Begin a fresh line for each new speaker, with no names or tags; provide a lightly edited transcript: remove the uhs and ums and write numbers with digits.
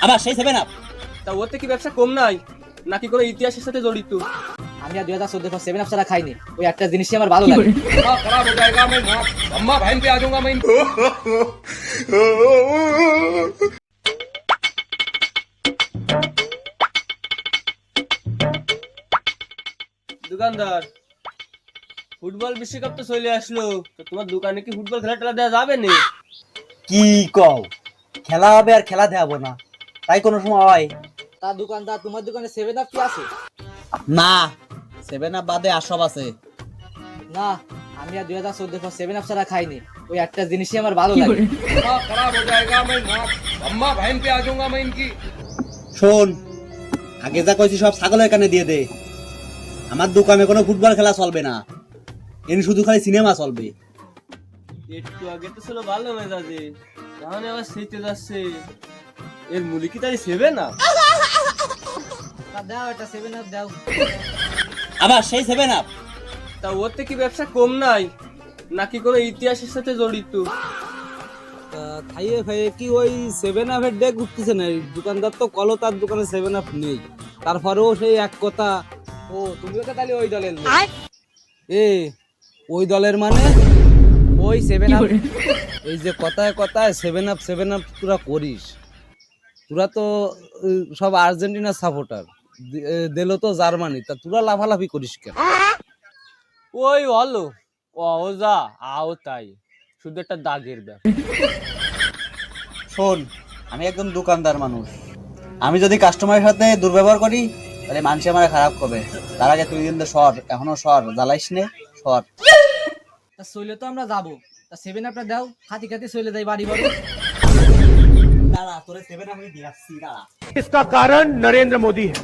আবার সেই 7 আপ।
তা ওতে কি ব্যবসা কম নাই নাকি কোনো ইতিহাসের সাথে জড়িত?
আমি আর 2014 সেভেন আপ ছাড়া খাইনি, ওই একটা জিনিসই আমার ভালো লাগে।
खराब हो जाएगा, मैं अम्मा बहन पे आ जाऊंगा मैं। দোকানদার, ফুটবল বিশ্বকাপ তো চলে আসলো, তো তোমার দোকানে কি ফুটবল খেলা টেলা দেওয়া যাবে না?
কি কও, খেলা হবে আর খেলা দেখাবো না, তাই কোনো সময় হয়?
তা দোকানদার, তোমার দোকানে সেভেন আপ কি আছে?
না, 7 আপ বাদে আর সব আছে।
না, আমি আর 2014 সেভেন আপ ছাড়া খাইনি, ওই একটা জিনিসই আমার ভালো লাগে।
खराब हो जाएगा, मैं अम्मा बहन पे आ जाऊंगा मैं इनकी।
শোন, আগে যা কইছি সব ছাগলের কানে দিয়ে দে। আমার দোকানে কোনো ফুটবল খেলা চলবে না, এর শুধু খালি সিনেমা চলবে।
একটু আগে তো ছিল ভালো মেজাজে, তাহলে আবার সেইতে যাচ্ছে। এর মূল্য কি তাই সেবে না?
তা দাও একটা সেভেন আপ দাও।
আবার সেই 7 আপ।
তা ওতে কি ব্যবসা কম নাই নাকি কোনো ইতিহাসের সাথে জড়িত?
খাইয়ে খাইয়ে কি ওই সেভেন আপের ডেক উঠতেছে না? দোকানদার তো কলো তার দোকানে সেভেন আপ নেই, তারপরেও সেই এক কথা।
ও, তুমিও তো তাহলে ওই দলের লোক।
এ ওই দলের মানে?
ওই সেভেন আপ।
এই যে কথায় কথায় সেভেন আপ তোরা করিস, তোরা তো সব আর্জেন্টিনার সাপোর্টার, দিল তো জার্মানি, তা তোরা লাফালাফি করিস কেন?
ওই হলো ও যা আও তাই, শুধু একটা দাগের ব্যাপার।
শোন, আমি একদম দোকানদার মানুষ, আমি যদি কাস্টমারের সাথে দুর্ব্যবহার করি তাহলে মানুষ আমার খারাপ করবে। তার আগে তুই কিন্তু সর, এখনো সর, জ্বালাইস নে, সর।
তা চলে তো আমরা যাবো, তা সেভেন আপটা দাও, খাতি খাতি চলে যাই বাড়ি বাড়ি।
দাঁড়া, তোরে 7 আপ আমি দিয়ে আসছি, দাঁড়া।
इसका कारण नरेंद्र मोदी है।